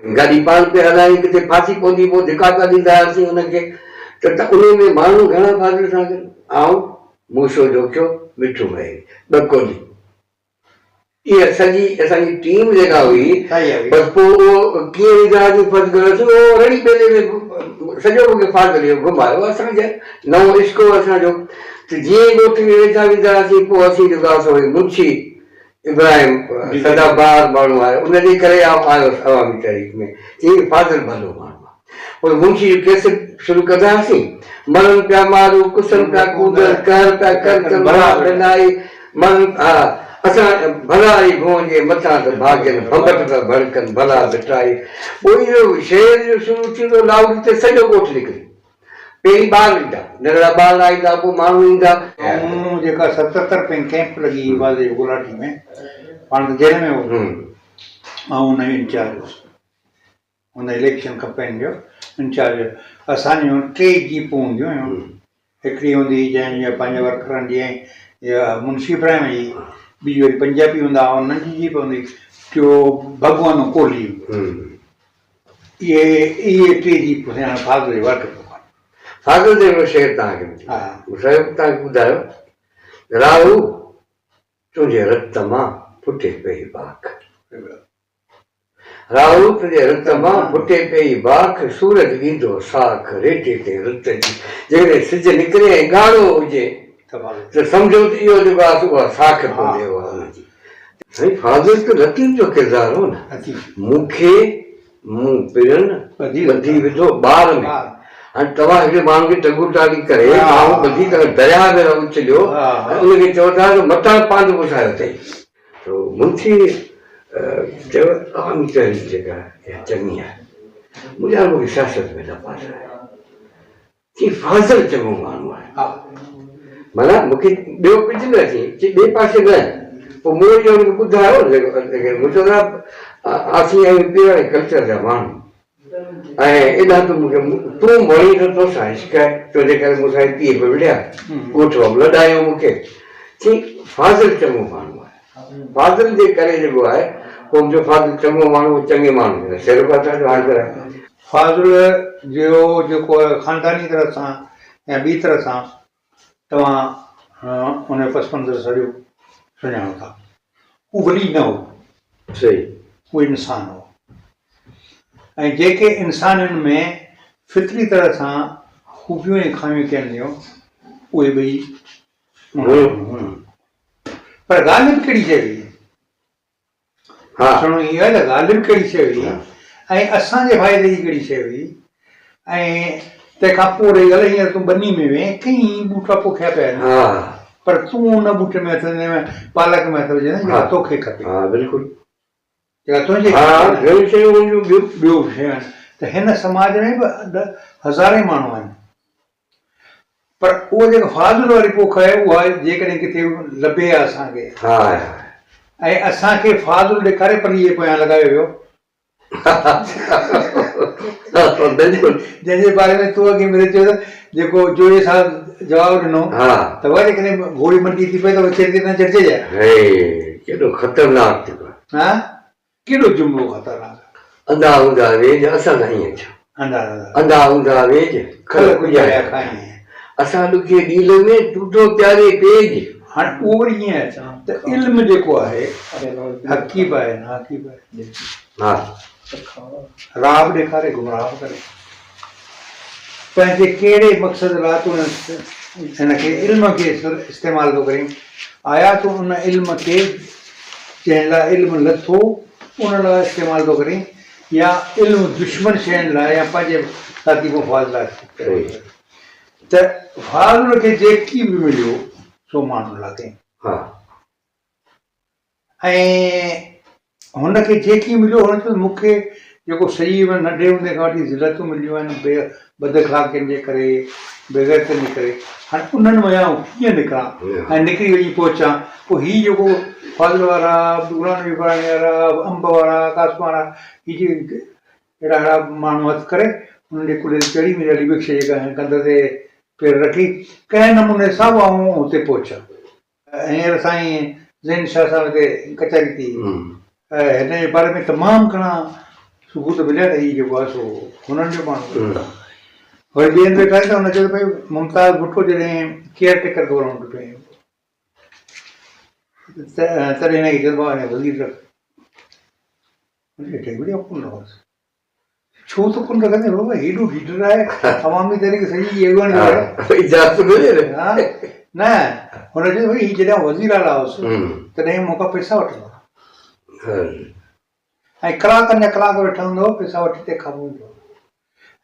गाॾी पाण पे हलायूं किथे फासी पवंदी पोइ धिका था ॾींदा हुआसीं हुनखे त उन में माण्हू घणा फाज़िल सां गॾु ऐं मूछो जोखियो मिठो भई ॾको ॾी इहा सॼी असांजी टीम जेका हुई बसि पोइ उहो कीअं ईंदासीं फर्ज़ु कयोसीं उहो रड़ी पेले में सॼो मूंखे फाज़िल इहो घुमायो असांजे नओं इश्को असांजो त जीअं ॻोठ में वेठा वेंदा हुआसीं पोइ असीं जेको आहे मुंशी इब्राहिम सदाबहार माण्हू आहे उनजे करे आयोसि अवामी तारीख़ में ईअं फाज़िल भलो माण्हू आहे पोइ मुंशी जो कैसेट शुरू कंदा हुआसीं मरनि पिया मारू कुसनि पिया कूदनि कहर पिया कर भला ॾिनाई मन हा असां भला ई भोंजे मथां त भाॻनि भॻत था भड़कनि भला बिठाई पोइ इहो शहर जो शुरू थींदो लाउड ते सॼो ॻोठ निकिरी पहिरीं ॿार ईंदा नंढड़ा ॿार ईंदा पोइ माण्हू ईंदा जेका 77 पे कैंप लॻी वाज़े गुलाटी में पाण त जेल में हो ऐं हुन जो इंचार्ज हुन इलेक्शन कंपेन जो इंचार्ज असांजूं 3 जीपूं हूंदियूं हुयूं हिकिड़ी हूंदी जंहिंजी पंहिंजे वर्करनि जी ऐं मुंशी इब्राहिम जी ॿी वरी पंजाबी हूंदा हुननि जी जीप हूंदी टियों भॻवान कोहली इहे 3 जीपूं हाणे फाज़िल जो वर्क फाज़िल जो शेर तव्हांखे तव्हांखे ॿुधायो राहू तुंहिंजे रत मां फुटे पई बाख राहू तुंहिंजे रत मां फुटे पई बाख सूरज ॾींदो साख रेटे ते रत जी जेकॾहिं सिज निकिरे ऐं ॻाढ़ो हुजे त सम्झो त इहो जेको आहे उहा साख पवंदी हुनजी साईं फाज़िल त लतीफ़ जो किरदारु हो न मूंखे मूं पिणनि ॿधी विधो ॿार में हाणे तव्हां हिकिड़े माण्हू खे टगू टाड़ी करे माण्हू ॿधी करे दरिया में उछलियो ऐं उनखे चओ था त मथां पांधि पुसायो अथई त मुंशी चयो अवामी तहरीक जेका चङी आहे मुंहिंजा मूंखे सियासत में न पाराए चई फाज़िल चङो माण्हू आहे माना मूंखे ॿियो कुझु न अचे ॿिए पासे न पोइ मूं जो हुनखे ॿुधायो मूं चयो आसीं आहियूं ॿिए कल्चर जा माण्हू ऐं एॾा त मूंखे तूं वणी त तोसां इश्क आहे तुंहिंजे करे मूंसां पीउ पियो विढ़िया ॻोठ लॾायो मूंखे चई फाज़िल चङो माण्हू आहे फाज़िल जे करे जेको आहे पोइ मुंहिंजो फाज़िल चङो माण्हू चङे माण्हू शेर पाता जो हाज़िर आहे फाज़िल जो जेको आहे ख़ानदानी तरह सां या ॿी तरह सां तव्हां उन पस मंज़र सॼो सुञाणो था उहो वली न हो सही उहो इंसान हो ऐं जेके इंसाननि में फितरी तरह सां ख़ूबियूं ऐं खामियूं थियनि उहे ॿई पर ग़ालिब कहिड़ी शइ हुई सुणो इहो आहे न ग़ालिब कहिड़ी शइ हुई ऐं असांजे फ़ाइदे जी कहिड़ी शइ हुई ऐं तंहिंखां पोइ रही ॻाल्हि हींअर तूं बनी में वेह कई ॿूटा पोखिया पिया आहिनि पर तूं हुन ॿूटे में हथ विझे पालक में हथ विझे न जेका तोखे खपे बिल्कुलु जेका तुंहिंजे ॿियूं शयूं आहिनि त हिन समाज में बि हज़ारे माण्हू आहिनि पर उहो जेका फाज़िल वारी पोख आहे उहा जेकॾहिं किथे लभे आहे असांखे ऐं असांखे फाज़िल ॾेखारे पर इहे पोयां लॻायो वियो जंहिंजे बारे में तूं अॻे मिले चयो जेको जोड़े सां जवाबु ॾिनो त वरी जेकॾहिं घोड़ी मंडी थी पए त चढ़जे न चढ़जे केॾो ख़तरनाक थी पियो हा केॾो जुमिलो ख़तरनाक अंधा हूंदा वेझ असां न ईअं छा अंधा हूंदा वेझ खल गुजारिया खाई असां ॾुखे ॾील में टूटो प्यारे पेज हाणे उहो वरी ईअं आहे त इल्मु जेको आहे हक़ीब आहे नाक़ीब आहे हा राह बि ॾेखारे गुमराह करे पंहिंजे कहिड़े मक़सद लाइ तूं हिनखे इल्म खे इस्तेमालु थो करीं आया तूं उन इल्म खे जंहिं लाइ इल्मु लथो उन लाइ इस्तेमालु थो करीं या इल्मु दुश्मन शयुनि लाइ या पंहिंजे साथी मुफ़ाद लाइ त फाज़िल खे जेकी बि मिलियो सो माण्हू लाॻे ऐं हुनखे जेकी मिलियो हुन चयो मूंखे जेको सही में नंढे हूंदे खां वठी ज़िलतूं मिलियूं आहिनि बदअख़लाक़ियुनि जे करे बेग़ैरतनि जे करे हाणे उन्हनि में कीअं निकिरां ऐं निकिरी वञी पहुचां पोइ हीउ जेको फल वारा गुलान बि पढ़ाइण वारा अंब वारा कास वारा हीअ अहिड़ा अहिड़ा माण्हू हथु करे उन्हनि जे कुड़े ते चढ़ी मिली भिक्ष जेका कंध ते पेर रखी कंहिं नमूने सां आऊं हुते पहुचां हींअर साईं ज़ैन शाह साहिब हिते कचहरी थी हिन जे बारे में तमामु घणा सबूत मिलिया त हीउ जेको आहे सो हुननि जो माण्हू वरी ॿियनि वेठा आहिनि त हुन चयो भई मुमताज़ भुट्टो जॾहिं केयर टेकर गवर्नमेंट कई तॾहिं हिनखे चइबो आहे वज़ीर रख बढ़िया कोन रहोसि छो त कोन रखंदे बाबा हेॾो लीडर आहे अवामी तरीक़े सॼी अॻुवाणी करे इजाज़त घुरे न। हा न हुन चयो भई हीउ जॾहिं वज़ीर आला हुउसि तॾहिं मूंखां पैसा वठंदो ऐं कलाकनि जा कलाक वेठा हूंदो पैसा वठी तंहिंखां पोइ ईंदो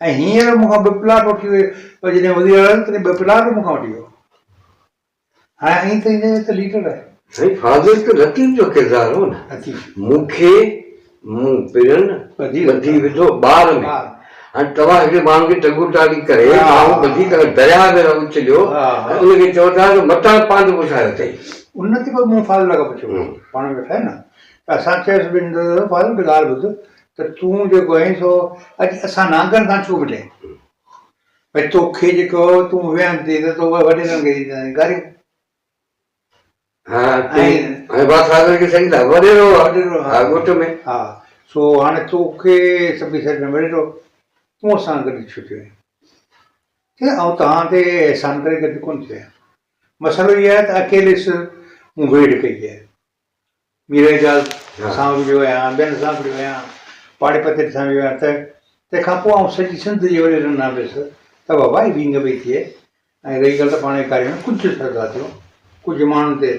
ऐं हींअर मूंखां ॿ प्लाट वठी वियो जॾहिं वज़ीर आला तॾहिं ॿ प्लाट मूंखां वठी वियो हाणे ईअं त हिन त लीडर आहे साईं फाज़िल त लतीफ़ जो किरदारु हो न मूंखे मूं पिणनि ॿधी विधो ॿार में हाणे तव्हां हिकिड़े माण्हू खे टगू टाली करे माण्हू ॿधी करे दरिया में उछलियो ऐं उनखे चओ था त मथां पांधि पुछायो अथई उन ते पोइ मूं फाज़िल लॻा पुछियो पाण वेठा आहिनि न त असां चयोसीं ॿिनि फाज़िल बि ॻाल्हि ॿुध त तूं जेको आहीं सो अॼु असां नांगनि खां छो मिले भई तोखे जेको तूं विहनि थी त तो वॾेरनि खे गारियूं सो हाणे तोखे सभु साइड में वॾेरो तूं असां गॾु छो थियो ऐं तव्हां ते अहसान करे गॾु कोन थियो मसइलो इहो आहे त अकेले मूं वेड़ कई आहे मीरा जाल सां बि वियो आहियां ॿियनि सां बि वियो आहियां पाड़े पते सां वियो आहियां त तंहिंखां पोइ आउं सॼी सिंध जे वॾेरनि न वियुसि त बाबा ई विंग पई थिए ऐं रही ॻाल्हि त पाण कार्य में कुझु सरदा थियो कुझु माण्हुनि ते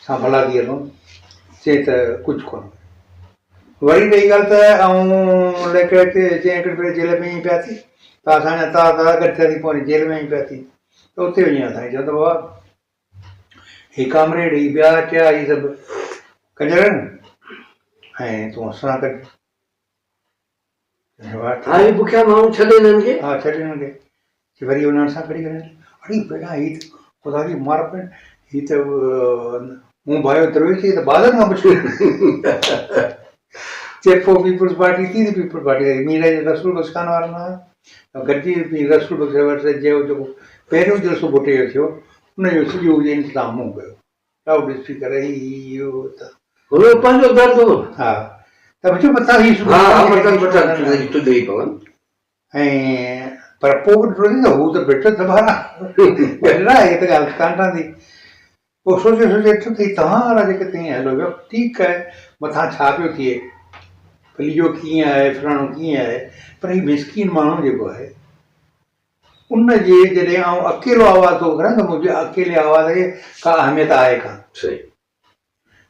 सां भला थी हलूं चई त कुझु कोन वरी रही ॻाल्हि त ऐं लेकर चई हिकिड़े भेरे जेल में ई पिया थी त असांजा ताज़ा गॾु थिया थी पोइ वरी जेल में ई पिया थी त उते वञी असांखे चवंदो बाबा ही कामरेड ही ॿिया टिया ही सभु कंजर आहिनि ऐं तूं असां गॾु हा छॾे हिननि खे वरी उन्हनि सां खणी करे अड़ी बेटा ही त ख़ुदा जी मार पिण ही त मूं भाइयो दरवेश चई त ॿारनि खां पुछो चए पोइ पीपुल्स पार्टी थी त पीपुल्स पार्टी वरी मीरा जे रसूल बख़्श खान वारनि हुआ गॾिजी रसूल बख़्श वटि जेको पहिरियों जलसो बुटे जो थियो उनजो सॼो इंतज़ाम मूं कयो लाउड स्पीकर इहो त पंहिंजो दर्द हो हा त बचो मथां ही ऐं पर पोइ बि ॾिठो त हू त बेटर दॿारा हे त ॻाल्हि कान ठहंदी पोइ सोचे ॾिठो की तव्हां वारा जेके तीअं हलो वियो ठीकु आहे मथां छा पियो थिए भली जो कीअं आहे फलाणो कीअं आहे पर हीउ मिसकीन माण्हू जेको आहे उन जे जॾहिं आउं अकेलो आवाज़ थो करां त मुंहिंजे अकेले आवाज़ खे का अहमियत आहे कान सही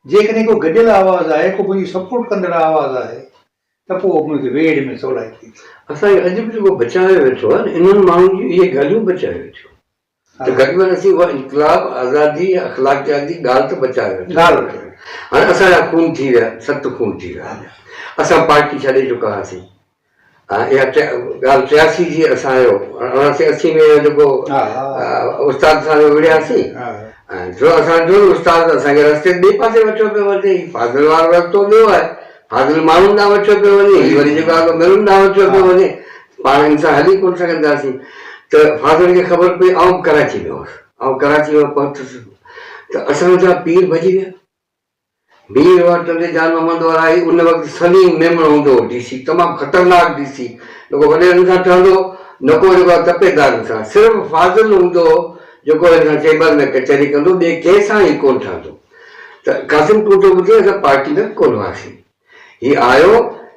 जेकॾहिं को गॾियल आवाज़ आहे को मुंहिंजी सपोर्ट कंदड़ आवाज़ आहे त पोइ मुंहिंजे वेड़ में सवलाई थी असांखे अॼु बि जेको बचाए वेठो आहे इन्हनि माण्हुनि जी इहे ॻाल्हियूं बचाए वेठियूं त घटि में असीं उहा इनकलाब आज़ादी अख़लाक़ियात जी ॻाल्हि त बचाए वेठो हाणे असांजा खून थी विया 7 खून थी विया असां पार्टी छॾे चुका हुआसीं इहा ॻाल्हि 83 जी असांजो 1980 में जेको उस्ताद सां विड़ियासीं जो असांजो उस्ताद असांखे रस्ते ॿिए पासे वठो पियो वञे फाज़िल वारो रस्तो ॿियो आहे फाज़िल माण्हुनि ॾांहुं वठो पियो वञे वरी जेको आहे मिरुनि ॾांहुं वठो पियो वञे पाण हिन सां हली कोन सघंदासीं त फाज़िल खे ख़बर पई आउं कराची में हुउसि कराची में पहुतुसि त असांजा पीर भॼी विया मीर वटि जान मोहम्मद वारा आई उन वक़्तु सलीम मेमण हूंदो हो डीसी तमामु ख़तरनाक डीसी जेको वॾेरनि सां ठहंदो न को जेको आहे तपेदारनि सां सिर्फ़ु फाज़िल हूंदो जेको हिन सां चेंबर में कचहरी कंदो ॿिए कंहिंसां ई कोन ठहंदो त कासिम टूटो ॿुधे असां पार्टी में कोन हुआसीं हीउ आयो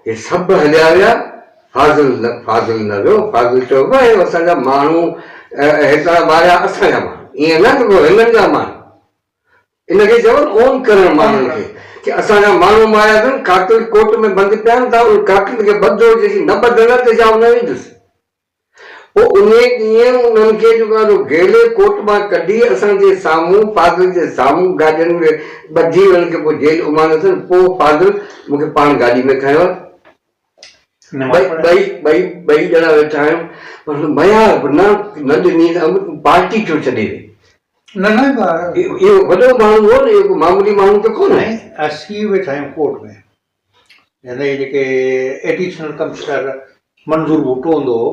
हे सभु हलिया विया फाज़िल न वियो फाज़िल चयो भई असांजा माण्हू हितां ॿाहिरियां असांजा माण्हू ईअं न त हिननि जा माण्हू इनखे चवनि ओन करणु माण्हुनि खे की असांजा माण्हू मारिया अथनि कातिल कोर्ट में बंदि पिया आहिनि तव्हां उन कातिल खे ॿधो जेसीं न ॿधंदा त छा न विझुसि पोइ उन ॾींहुं उन्हनि खे जेको आहे गेले कोर्ट मां कढी असांजे साम्हूं फाज़िल जे साम्हूं गाॾियुनि में ॿधी उन्हनि खे पोइ जेल उमारे अथनि पोइ फाज़िल मूंखे पाण गाॾी में खयो ॿई ॼणा वेठा आहियूं मया न ॾिनी पार्टी छो छॾे वई इहो वॾो माण्हू हो न इहो मामूली माण्हू त कोन आहे असीं वेठा आहियूं कोर्ट में हिन जेके एडिशनल कमिश्नर मंज़ूर भुट्टो हूंदो हो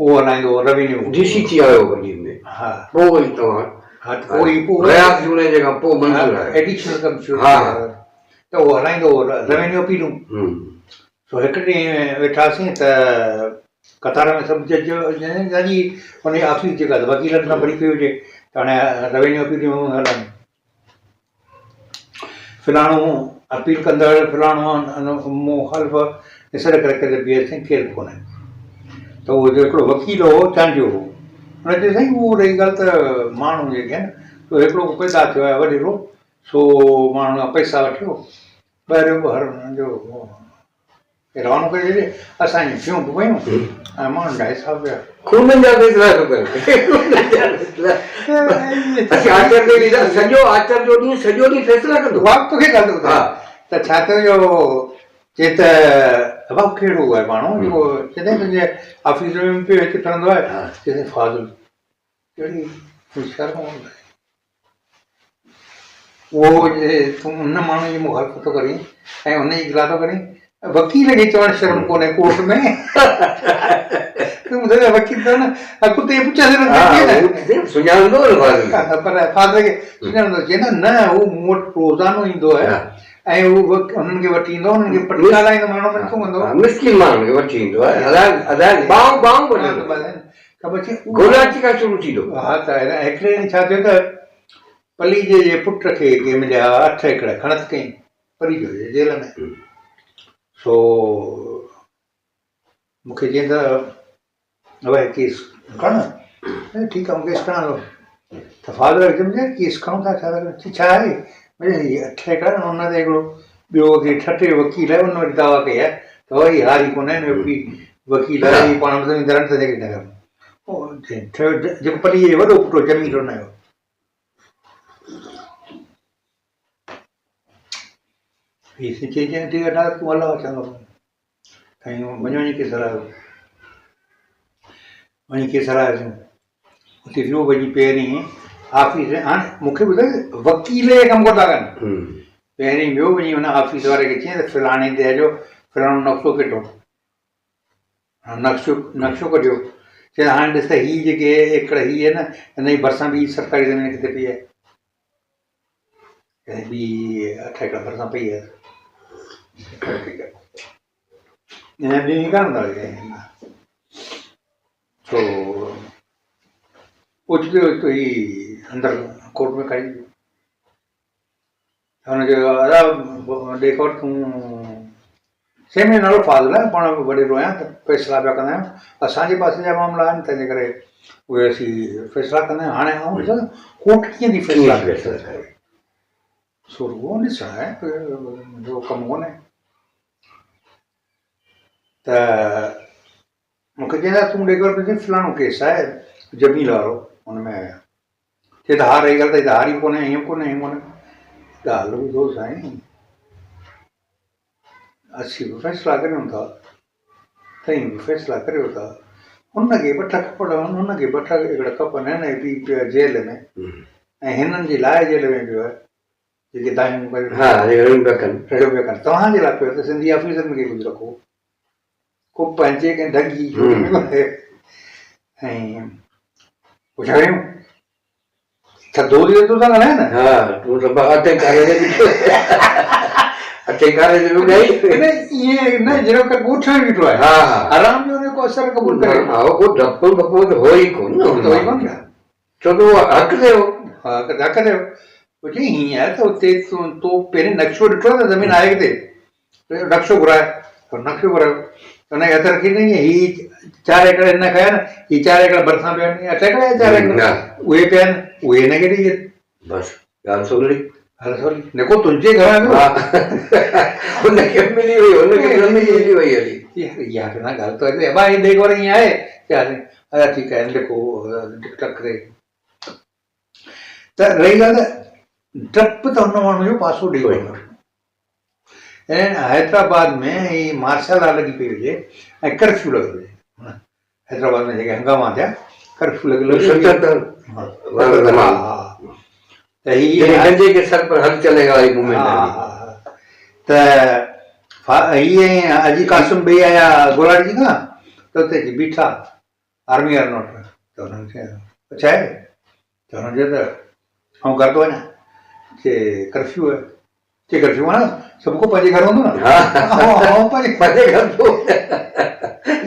उहो हलाईंदो हो रेवेन्यू डीसी थी आयो वॾी में हा पोइ वरी तव्हां रयास जूने जे खां पोइ मंज़ूर आहे एडिशनल कमिश्नर त उहो हलाईंदो हो रेवेन्यू अपीलूं सो हिकु ॾींहुं वेठासीं त कतार में सभु जज जी हुनजी ऑफिस जेका वकीलनि सां भरी पई हुजे त हाणे रेवेन्यू अपील हलनि फलाणो अपील कंदड़ फलाणो मुखालिफ़ ॾिसण करे करे बीहे साईं केरु कोन्हे त उहो हिकिड़ो वकील हो चांडियो हो हुन चयो साईं उहो रही ॻाल्हि त माण्हू जेके आहिनि सो हिकिड़ो पैदा थियो आहे वॾेरो सो माण्हू पैसा वठियो ॿाहिरियों हर हुननि जो रवानो करे छॾे असांजी थियूं बि पयूं ऐं माण्हुनि जा हिसाब पिया खूननि जा फैसला थो करे सॼो आचर जो ॾींहुं सॼो ॾींहुं फैसला कंदो वाक तोखे ॻाल्हि थो ॿुधायां त छा थियो चए त वाक कहिड़ो आहे माण्हू जेको चए तुंहिंजे ऑफिस में पियो हिते ठहंदो आहे चए फाज़िल कहिड़ी शर्म उहो तूं हुन माण्हू जी मुखालिफ़त थो करीं ऐं हुनजी गिला थो करीं वकील खे चवणु शर्म कोन्हे कोर्ट में वकील त न अॻिते पुछां सुञाणंदो पर फादर खे सुञाणंदो चए न हू मूं वटि रोज़ानो ईंदो आहे ऐं हू हुननि खे वठी ईंदो हुननि खे पटी ॻाल्हाईंदो माण्हू में छो कंदो मिस्किन माण्हुनि खे वठी ईंदो आहे गोलाची खां शुरू थींदो हा त हिकिड़े ॾींहुं छा थियो त पली जे पुट खे कंहिं मिलिया 8 एकड़ खणत कई परी जो जेल में सो मूंखे चई त भई केस खण ठीकु आहे केस खणां थो त फादर खे सम्झे केस खणूं था छा आहे भई 8 एकड़ हुन ते हिकिड़ो ॿियो ठटे वकील आहे हुन वटि दावा कई आहे त वरी हारी कोन्हे वकील आहे पाण जेको पली जो वॾो पुटु ज़मीन हुनजो ठीक है ना तूं हलाओ चङो साईं वञो वञी केस हलायो वञी केस हलायोसीं उते वियो वञी पहिरीं ऑफिस हाणे मूंखे ॿुधाए वकील जे कमु कोन था कनि पहिरीं वियो वञी हुन ऑफिस वारे खे चई त फलाणे ते जो फलाणो नक्शो कढो नक्शो कढियो चए हाणे ॾिस त हीअ जेके एकड़ हीअ आहे न हिन जी भरिसां ॿी सरकारी ज़मीन किथे पई आहे ॿी 8 एकड़ भरिसां पई आहे तो ओचितो तो ही अंदर कोर्ट में खड़ी हुनखे ॾेख वटि तूं सेम नालो फाज़िल आहे पाण वॾेरो आहियां त फ़ैसिला पिया कंदा आहियूं असांजे पासे जा मामला आहिनि तंहिंजे करे उहे असीं फ़ैसिला कंदा आहियूं हाणे ऐं ॾिसो कोर्ट कीअं थी फ़ैसिला करे सो उहो ॾिसणु आहे मुंहिंजो कमु कोन्हे त मूंखे चवंदा तूं ॾेख फलाणो केस आहे ज़मीन वारो हुन में चए त हा रही ॻाल्हि त हारी कोन्हे हीअं कोन्हे ॻाल्हि ॿुधो साईं असीं बि फ़ैसिला करियूं था तव्हीं बि फ़ैसिला करियो था हुनखे 2 खपनि हुनखे 2 एकड़ खपनि हिन पी पियो आहे जेल में ऐं हिननि जे लाइ जेल में पियो आहे जेके दायूं कनि तव्हांजे लाइ पियो त सिंधी ऑफिसरनि खे कुझु रखो को पंहिंजे कंहिं ढगी ऐं पुछायूं थधो थी वेंदो था ॻाल्हाए ईअं न जहिड़ो क ॻोठ में बीठो आहे आराम जो हुनजो असरु क़बूल करे हो ई कोन छो त उहो हक़ थियो हक़ थियो पुछी हीअं आहे त हुते तो पहिरीं नक्शो ॾिठो आहे न ज़मीन आहे किथे नक्शो घुराए नक्शो घुरायो हुनखे हथ रखी ॾिनई हीअ 4 एकड़ हिन खया न हीअ 4 एकड़ भरिसां पिया आहिनि 8 एकड़ या 4 एकड़ उहे पिया आहिनि उहे हिनखे ॾेई बसि ॻाल्हि सवली जेको तुंहिंजे घर में हुनखे मिली वई हली इहा न ॻाल्हि त भाई ॾे वरी ईअं आहे अच्छा ठीकु आहे लिखो टकरे त रही ॻाल्हि त डपु त हुन माण्हू जो पासो ॾेई वञो ऐं हैदराबाद में ही मार्शल लॉ लॻी पई हुजे ऐं कर्फ्यू लॻियल हुजे हैदराबाद में जेके हंगामा थिया कर्फ्यू लॻियल त हीअं अजी कासिम ॿई आया गोलाड़ी खां त उते बीठा आर्मी वारनि वटि त हुननि खे छा आहे त हुननि चयो त ऐं घर थो वञा चए कर्फ्यू आहे टिकट थियो न सबको पंहिंजे घर हूंदो न पंहिंजे पंहिंजे घर तो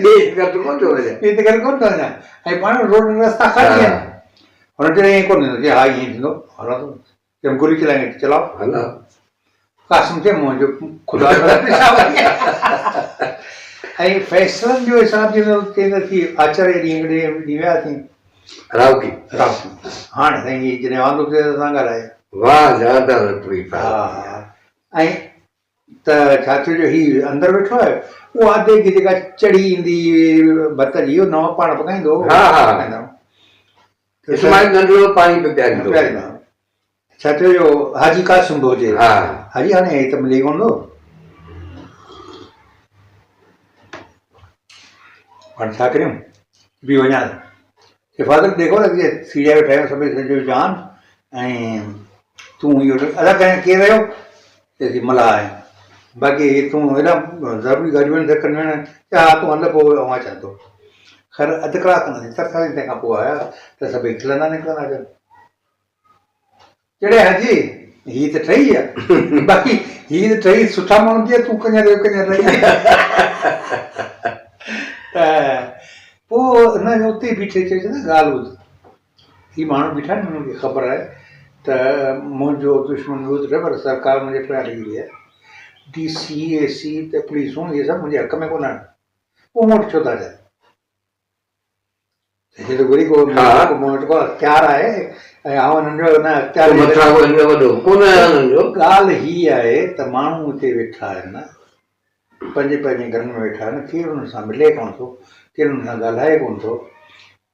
ॿिए घर तो कोन थो वञे ॿिए ते घर कोन थो वञा ऐं पाण रोड रस्ता ख़ाली आहिनि हुन चयो ईअं कोन थींदो हा ईअं थींदो हलो जब गोली चलाएंगे चलाओ हलो कासिम चए मुंहिंजो ख़ुदा ऐं फ़ैसिलनि जो हिसाब चवंदा थी आचार्य ॾींहुं ॾींहुं वियासीं रावकी हाणे साईं जॾहिं वांदो थिए त तव्हां ॻाल्हाए वाह ज्यादा रतुई हा ऐं त छा थियो जो हीउ अंदरि वेठो आहे उहो आधे की जेका चढ़ी ईंदी भत जी इहो नओं पाण पकाईंदो इस्माइल नंढिड़ो पाणी पे पीआरींदो छा थियो जो हाजी कासिम बि हुजे हा हाजी हाणे हे त मिली कोन थो हाणे छा करियूं बि वञा हिफ़ाज़त देखो न सीड़िया वेठा आहियूं सभई सॼो जान ऐं तूं इहो अदा कयां केरु रहियो चएसि मला आहे बाक़ी तूं हेॾा ज़रूरी ॻाल्हियूं आहिनि धकनि में हा तूं हल पोइ अवां अचां थो ख़ैर अधु कलाकु खनि तरसासीं तंहिंखां पोइ आया त सभई खिलंदा निकिरंदा अचनि चड़े हाजी हीअ त ठही आहे बाक़ी हीअ त ठही सुठा माण्हू थी तूं कञा रही त पोइ हिन उते बीठे चइजे न ॻाल्हि ॿुध हीअ माण्हू बीठा आहिनि हुननि खे ख़बर आहे त मुंहिंजो दुश्मन ॿुध रहे पर सरकार मुंहिंजे पुठियां लॻी वई आहे DC AC त पुलिसूं इहे सभु मुंहिंजे हक़ में कोन आहिनि पोइ मूं वटि छो था चवनि हे त वरी को मूं वटि को अख़्तियार आहे ऐं आउं हिननि जो न अख़्तियार ॻाल्हि हीअ आहे त माण्हू हिते वेठा आहिनि पंहिंजे पंहिंजे घरनि में वेठा आहिनि केरु हुन सां मिले कोन थो केरु हुन सां ॻाल्हाए कोन थो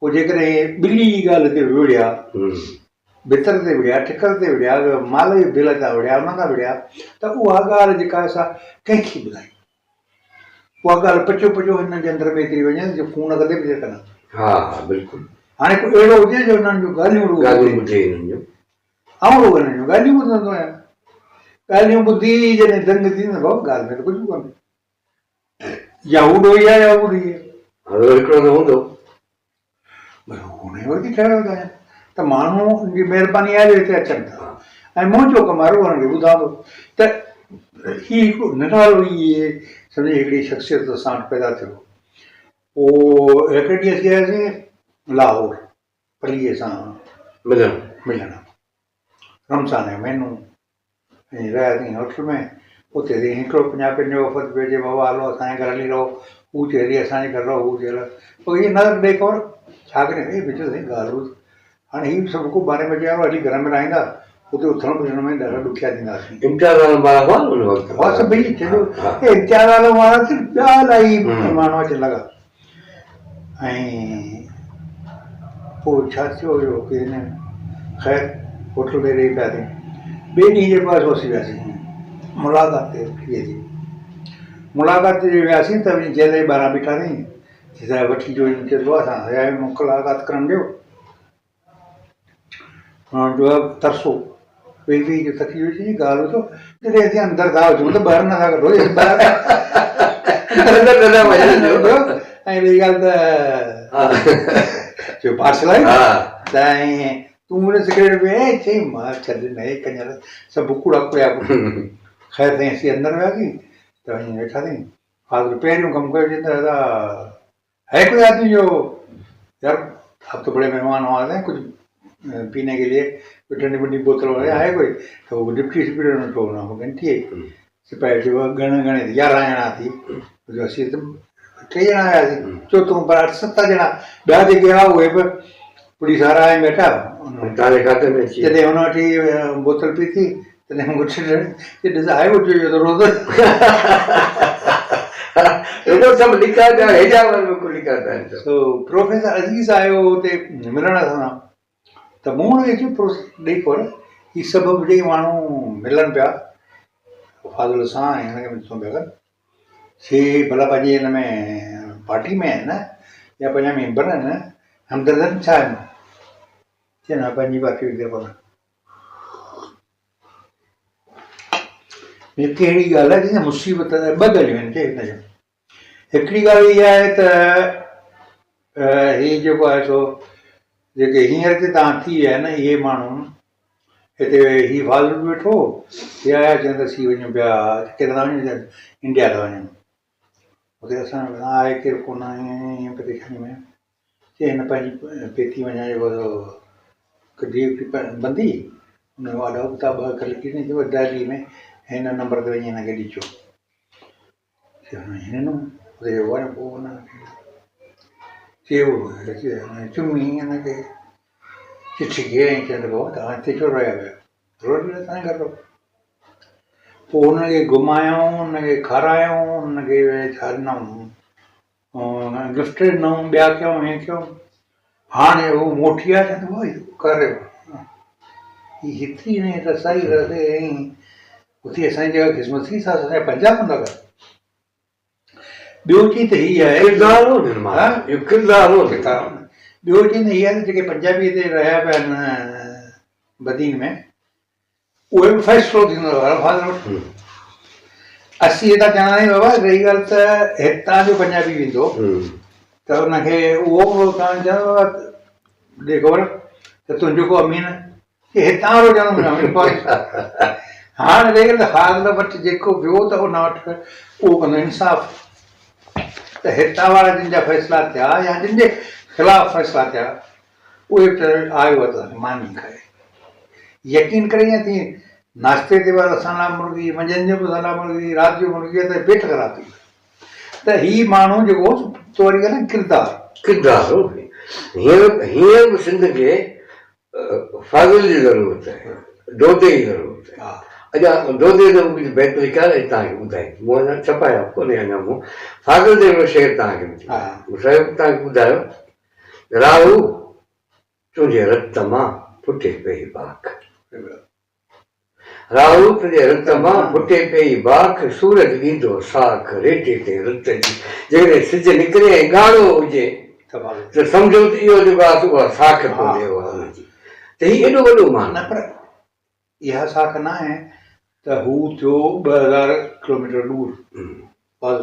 पोइ जेकॾहिं ॿिली जी ॻाल्हि ते विड़िया भितर ते विड़िया ठिकर ते विड़िया माल जे बिल तां विड़िया हुन तां विड़िया त उहा ॻाल्हि जेका असां कंहिंखे ॿुधायूं उहा ॻाल्हि पचो पचो हिननि जे अंदरि में एतिरी वञे जो खून कॾहिं बि थिए कनि हा बिल्कुलु हाणे को अहिड़ो हुजे जो हुननि जूं ॻाल्हियूं ॿुधे आउं रुॻो हिननि जूं ॻाल्हियूं ॿुधंदो आहियां ॻाल्हियूं ॿुधी जॾहिं दंग थी न भाऊ ॻाल्हि में त कुझु बि कोन्हे या हू ॾोही आहे या हू ॾोही आहे हिकिड़ो त हूंदो हुन वरी ठहियो त माण्हू जी महिरबानी आहे जो हिते अचनि था ऐं मुंहिंजो कमु आहे हुननि खे ॿुधां थो त हीउ हिकिड़ो निरालो इहे सम्झि हिकिड़ी शख़्सियत असां वटि पैदा थियो पोइ हिकिड़े ॾींहुं असीं आयासीं लाहौर परीअ सां मिलणु रमज़ान जो महीनो ऐं रहियासीं होटल में उते हिकिड़ो 50 जो वफ़द पियो चए बाबा हलो असांजे घर हली रहो हू चए हली असांजे घर रहो हू चए पोइ इहे नज़र ॾेई ख़बर छा करे विच साईं ॻाल्हि ॿुध हाणे हीउ सभु को 12 बजे वारो हली घर में रहंदा उते उथण पुछण में ॾाढा ॾुखिया थींदासीं सभई इम्तियाज़ वारा ॿिया इलाही माण्हू अचनि लॻा ऐं पोइ छा थियो हुयो की हिन ख़ैर होटल ते रही पियासीं ॿिए ॾींहं जे पास असीं वियासीं मुलाक़ात ते थी जी मुलाक़ात ते वियासीं त वञी जेल जे ॿाहिरां बीठासीं त वठी जो चइबो आहे असां हया मुलाक़ात करणु ॾियो तरसो वेही वेही जो थकी विझी ॻाल्हि हुजो जॾहिं असीं अंदरि था अचूं त ॿाहिरि नथा कढो ऐं ॿी ॻाल्हि त पार्सल आहे त ऐं तूं हुन सिगरेट में चई मां छॾ न कञर सभु कूड़ा कुड़िया ख़ैर ताईं असीं अंदरि वियासीं त वञी वेठासीं फादर पहिरियों कमु कयो चई दादा है कोई आदमी जो यार अब तो बड़े मेहमान आवाज़ हैं कुछ पीने के लिए कोई ठंडी वंडी बोतल वगैरह है कोई तो वो डिप्टी स्पीकर में तो ना घंटी सिपाही जो घणे 11 ॼणा थी जो असीं त 3 ॼणा आयासीं चोथों पर 7 ॼणा ॿिया जेके हुआ उहे बि पुलिस वारा आहिनि वेठा जॾहिं हुन वटि बोतल पीती तॾहिं मूंखे ॾिस आहे उहो चयो त रोज़ प्रोफेसर अज़ीज़ आयो हुते मिलण सां त मूं हुनखे चयो ॾेई खोड़ हीअ सभु ॿई माण्हू मिलनि पिया फाज़ल सां ऐं हिनखे ॾिसूं पिया कनि से भला पंहिंजी हिन में पार्टी में आहिनि या पंहिंजा मेंबर आहिनि हमदर्दनि छा आहिनि चए न पंहिंजी पार्टी हुजे कोन हिकु अहिड़ी ॻाल्हि आहे जंहिं मुसीबत 2 ॻाल्हियूं आहिनि हिन जूं हिकिड़ी ॻाल्हि इहा आहे त हीअ जेको आहे सो जेके हींअर ते तव्हां थी विया आहिनि इहे माण्हू हिते ही फाज़ल बि वेठो हे आया चवनि त असीं वञूं पिया किथे था वञूं इंडिया था वञूं हुते असां आहे केरु कोन ईअं परेशानी में चई हिन पंहिंजी पेती वञा जेको बंदी हुन जो आॾो किताब कल कीअं थियो दिल्ली में हिन नंबर ते वञी हिनखे ॾिजो हिन हुते वञ पोइ हुनखे चयो चुमी हिनखे चिठी खे ऐं चवंदो भाउ तव्हां हिते छो रहिया पिया रोटी असांजे घर पोइ हुनखे घुमायूं हुनखे खारायूं हुनखे छा ॾिनऊं गिफ्ट ॾिनऊं ॿिया कयूं हीअं कयूं हाणे उहो मोटी आहे चवंदो भाई करे ही हेतिरी ने रसाई रसे ऐं उते असांजी जॻह क़िस्मत थी असांजा पंजाब न कर ॿियो चीज त हीअ आहे ॿियो चीज त हीअ आहे जेके पंजाबी हिते रहिया पिया आहिनि बदीन में उहे बि फर्स्ट फ्लोर थींदो आहे असीं हितां चवंदा आहियूं बाबा रही ॻाल्हि त हितां जो पंजाबी वेंदो त हुनखे उहो तव्हां चवंदो ॾे ख़बर त तुंहिंजो को अमीन की हितां वारो चवंदो हाणे रही ॻाल्हि त हाल वटि जेको वियो त हुन वटि उहो कंदो इंसाफ़ त हितां वारा जिन जा फ़ैसिला थिया या जिन जे ख़िलाफ़ु फ़ैसिला थिया उहे बि आयो आहे त मानी खाए यकीन करे ईअं थी नाश्ते ते बि सना मुर्गी मंझंदि जो बि सना मुर्गी राति जो मुर्गी त पेट ख़राबु थी त हीउ माण्हू जेको तो वरी ॻाल्हि किरदारु हींअर बि सिंध खे फाज़िल जी ज़रूरत आहे दोधे जी ज़रूरत आहे अञा दोधे जो कुझु बहितरु लिखाए तव्हांखे ॿुधाए मूं अञा छपाया कोन्हे अञा मूं फाज़िल जो हिकिड़ो शेर तव्हांखे साहिब तव्हांखे ॿुधायो राहू तुंहिंजे रत मां फुटे पई बाख राहू तुंहिंजे रत मां फुटे पई बाख सूरज ॾींदो साख रेटे ते रत जी जेकॾहिं सिज निकिरे ऐं ॻाढ़ो हुजे त सम्झो त इहो जेको आहे उहा साख पियो ॾियो आहे हुनजी त हीउ एॾो वॾो मान न पर इहा साख न आहे त हू थियो 2000 किलोमीटर दूर पाण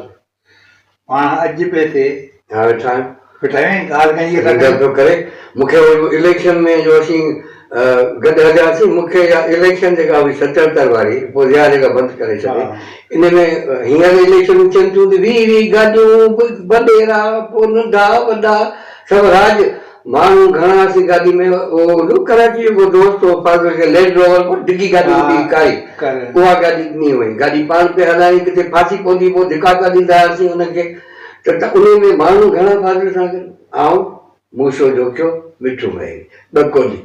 अॼु पिए थिए हा वेठा आहियूं पियो करे मूंखे इलेक्शन में जो असीं गॾु हलियासीं मूंखे इलेक्शन जेका हुई 77 वारी पोइ इहा जेका बंदि करे छॾी इन में हींअर इलेक्शन थियनि थियूं त वी गाॾियूं वॾेरा पोइ नंढा वॾा सभु राज माण्हू घणा असीं गाॾी में उहो कराची जो दोस्त हो फाज़िल लैंड रोवर को डिगी गाॾी हूंदी काई उहा गाॾी ॾिनी वई गाॾी पाण पे हलाइणी किथे फासी पवंदी पोइ धिकाका ॾींदा हुआसीं हुनखे त उन में माण्हू घणा फाज़िल सां गॾु आऊं मूसो जोखियो मिठो मही ॿ कोली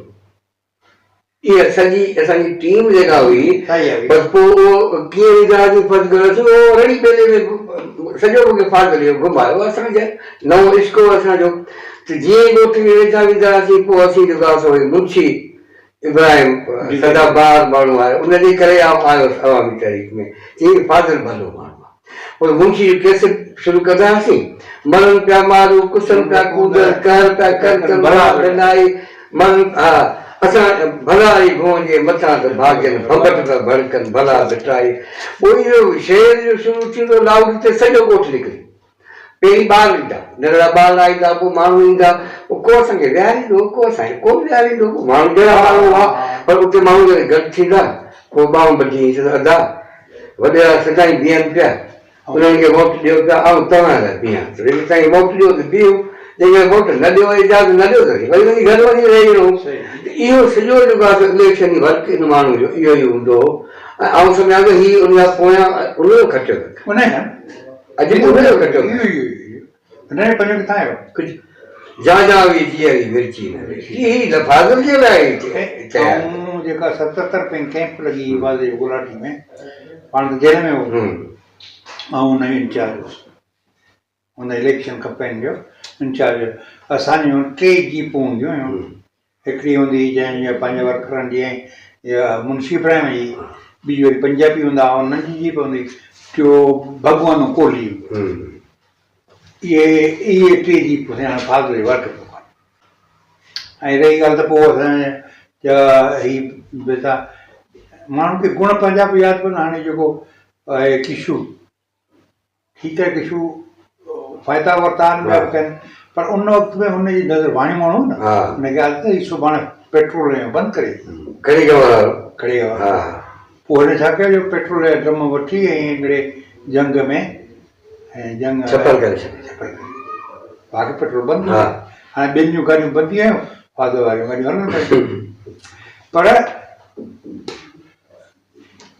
इहा सॼी असांजी टीम जेका हुई बसि पोइ उहो कीअं वीचारसीं फर्ज़ु कयोसीं उहो रड़ी पेले में सॼो मूंखे फाज़िल इहो घुमायो असांजे नओं इश्को असांजो त जीअं ई ॻोठ में वेठा वीचारसीं पोइ असीं जेको आहे मुंशी इब्राहिम सदाबार माण्हू आहे उनजे करे आयोसि अवामी तारीख़ में चई फाज़िल भलो माण्हू आहे पोइ मुंशी जो केस शुरू कंदा हुआसीं मरनि पिया मारू कुसनि पिया कूदनि कहर पिया कर भला ॾिनाई मरनि हा असां भला ई भूअं जे मथां त भाॻनि भॻत त भड़कनि भला बिठाई पोइ इहो शहर जो शुरू थींदो लाउड ते सॼो ॻोठ निकिरी पहिरीं ॿार ईंदा नंढड़ा ॿार ईंदा पोइ माण्हू ईंदा पोइ को असांखे विहारींदो को असांखे कोन विहारींदो माण्हू जहिड़ा माण्हू हुआ पर उते माण्हू जॾहिं गॾु थींदा पोइ ॿाहूं बची अदा वॾेरा सदाई बीहनि पिया उन्हनि खे वोट ॾियो पिया ऐं तव्हां लाइ बीहां तव्हांखे वोट ॾियो त बीहो जंहिंखे वोट न ॾियो इजाज़त न ॾियो त वरी वञी घर वञी रही रहो इहो सॼो जेको आहे इलेक्शन जी वर्क इन माण्हू जो इहो ई हूंदो हो ऐं आउं सम्झां थो हीउ उन खां पोयां उनजो ख़र्चो अॼु उनजो ख़र्चो जा हुई जीअं मिर्ची फाज़िल जे लाइ जेका 77 कैंप लॻी गुलाटी में पाण जेल में हो ऐं हुन इंचार्ज हुउसि हुन इलेक्शन कंपेन जो इंचार्ज असांजूं 3 जीपूं हूंदियूं हुयूं हिकिड़ी हूंदी जंहिं पंहिंजे वर्करनि जी ऐं मुंशी इब्राहिम जी ॿी वरी पंजाबी हूंदा हुननि जी जीप हूंदी टियों भगवान कोहली इहे 3 जीपूं फाज़िल वर्क पियो ऐं रही ॻाल्हि त पोइ असांजा ही बेटा माण्हू खे गुण पंहिंजा बि यादि पवंदा हाणे जेको आहे किशू ठीकु आहे किशू फ़ाइदा वरिता आहिनि ॿिया कनि पर उन वक़्त में हुनजी नज़र वाणी माण्हू न हुनखे आदत ई सुभाणे पेट्रोल बंदि करे खणी कवर खड़ी हा हवा पोइ हिन छा कयो जो पेट्रोल जा ड्रम वठी ऐं हिकिड़े जंग में ऐं जंग छपल करे छॾी छपल करे बाक़ी पेट्रोल बंदि हा हाणे ॿियनि जूं गाॾियूं बंदि थी आहियूं फादर वारियूं गाॾियूं हलनि पियूं पर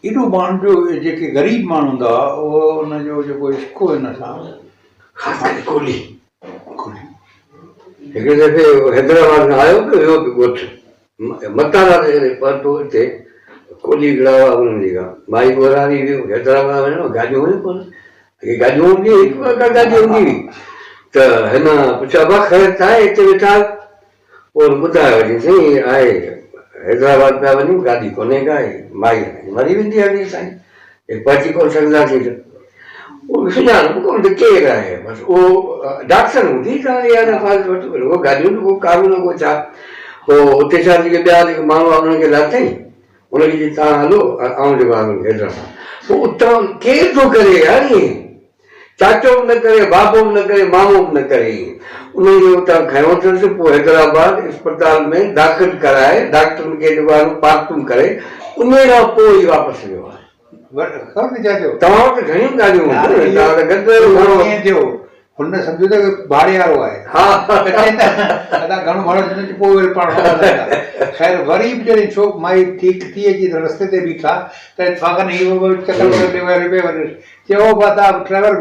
एॾो माण्हुनि जो जेके ग़रीब माण्हू हूंदा हुआ उहो हुनजो जेको इश्कु हिन सां ख़ासि करे कोहली खुली हिकिड़े दफ़े हैदराबाद में आयो पियो वियो पियो ॻोठु मतारा ते पहुतो हिते कोहली ग्रावा उन्हनि जी माई ॻोरारी वियो हैदराबाद वञो गाॾियूं हुयूं कोन गाॾियूं हूंदी हुई हिकु ॿ गाॾी हूंदी हुई त हिन पुछियो अबा ख़ैर छा आहे हिते वेठा पोइ ॿुधायो वरी साईं आहे हैदराबाद पिया वञूं गाॾी कोन्हे का माई मरी वेंदी आहे साईं पहुची कोन सघंदासीं त उहो सुञाण कोन त केरु आहे बसि उहो डॉक्टर हूंदी तव्हां इहा दफ़ा वठो उहो गाॾियूं को कानून को छा पोइ उते छा जेके ॿिया जेके माण्हू आहे उन्हनि खे लाथई उनखे चई तव्हां हलो ऐं जेको आहे हैदराबाद पोइ उतां केरु थो करे यार चाचो बि न करे बाबो बि न करे मामो बि न करे उनखे उतां खयो अथसि पोइ हैदराबाद अस्पताल में दाख़िल कराए डॉक्टरनि खे जेको आहे पार्टूं करे उन खां पोइ ई वापसि वियो आहे ख़बर छा थियो तव्हां वटि घणियूं ॻाल्हियूं थियो हुन सम्झो त भाड़े वारो आहे हा घणो भाड़ो ॾिनो पोइ वरी पाण ख़ैर वरी बि जॾहिं छो माई ठीकु थी अची त रस्ते ते बीठा त इतफ़ाक़नि चयो बता ड्राइवर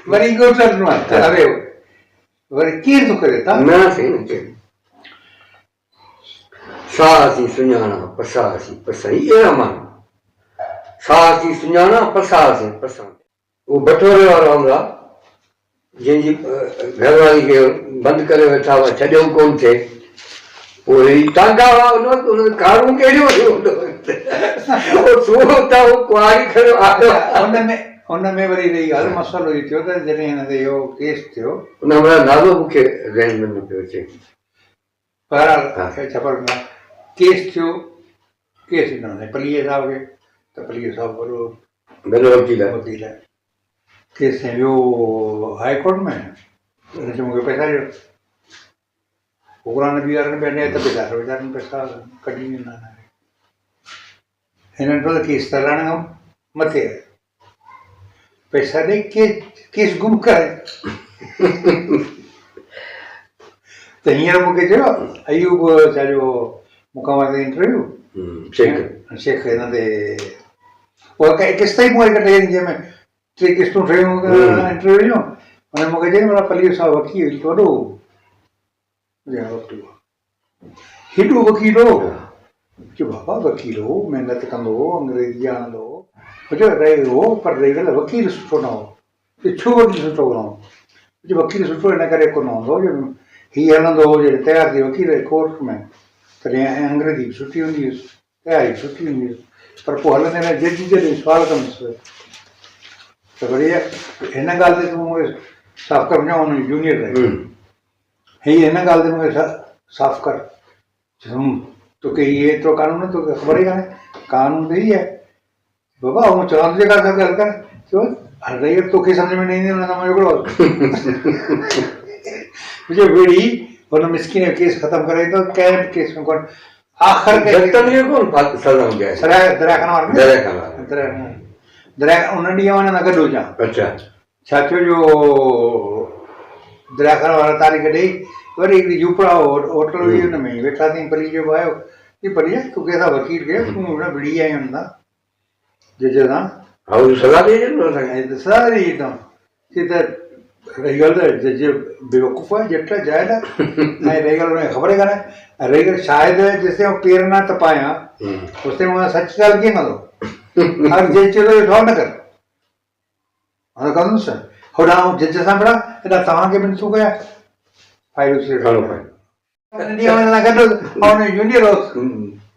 वरी ॻोठणो आहे हले वरी केरु थो करे न सही न केरु साहसी सुञाणा पसासी पसाई अहिड़ा माण्हू साहसी सुञाणा पसासी पसा उहो बटोरे वारा हूंदा जंहिंजी घरवारी खे बंदि करे वेठा हुआ छॾियो कोन थिए पोइ टांगा हुआ उन कारूं कहिड़ियूं कुआरी खयो हुन में वरी रही ॻाल्हि मसालो इहो थियो त जॾहिं हिन ते इहो केस थियो उन महिल नालो मूंखे ज़हन में न पियो अचे बहरहाल छपर में केस थियो केस ॾिनो पलीअ साहिब खे त पलीअ साहिब वॾो वकील वकील केस सां वियो हाई कोर्ट में हुन चयो मूंखे पैसा ॾियो छोकिरा न बीहारनि पिया ॾिए त वीचारनि पैसा कढी ॾींदा हिननि चयो त केस त हलाइण खां मथे आहे पैसा ॾेई केस गुम करे त हींअर मूंखे चयो अयूब छाजो मूंखां वरिती इंटरव्यू शेख हिन ते उहा किस्त ई मूं वटि जंहिंमें 3 किस्तूं ठहियूं इंटरव्यू जूं हुन मूंखे चई माना पलीअ साहिब वकील वॾो हेॾो वकील हो चयो बाबा वकील हो महिनत कंदो हो अंग्रेजी ॼाणंदो हो चयो रही हो पर रही ॻाल्हि वकील सुठो न हो छो वकील सुठो कोन हो वकील सुठो हिन करे कोन हूंदो जो हीउ हलंदो हो जॾहिं तयारु थी वकील कोर्ट में तॾहिं अंग्रेजी बि सुठी हूंदी हुअसि तयारी बि सुठी हूंदी हुअसि पर पोइ हलंदे में जज जॾहिं सुवाल कंदुसि त वरी हिन ॻाल्हि ते तूं मूंखे साफ़ु कर वञा हुन जूनियर रहे हीअ हिन ॻाल्हि ते मूंखे साफ़ु कर तोखे इहे एतिरो कानून तोखे ख़बर ई कान्हे कानून त ई आहे बाबा ऐं चवंदो जेका ॻाल्हि कर चयो रही तोखे सम्झ में न ईंदी हुन सां हिकिड़ो मुंहिंजो वेड़ी हुन मिसकिन जो केस ख़तमु करे ईंदो कंहिं बि केस में कोन आख़िर उन ॾींहुं वञा गॾु हुजां छा थियो जो दरियाखाना वारा तारीख़ ॾेई वरी हिकिड़ी झूपड़ा होटल हुई हुन में वेठा थी पली जो आयो की पली तूं कंहिंसां वकील खे तूं विड़ी आहीं हुन सां जज सां सलाह ॾेई ॾींदो चई त रही ॻाल्हि त जज बेवकूफ़ आहे जट जाइल ऐं रही ॻाल्हि हुनखे ख़बर ई कान्हे रही ॻाल्हि शायदि जेसिताईं पेर न तपायां तेसिताईं मां सच ॻाल्हि कीअं कंदो हाणे जज चयो त ठोर न कर हाणे कंदुसि होॾां जज सां बड़ा हेॾा तव्हांखे बि नथो कयां फाइल गॾु जूनियर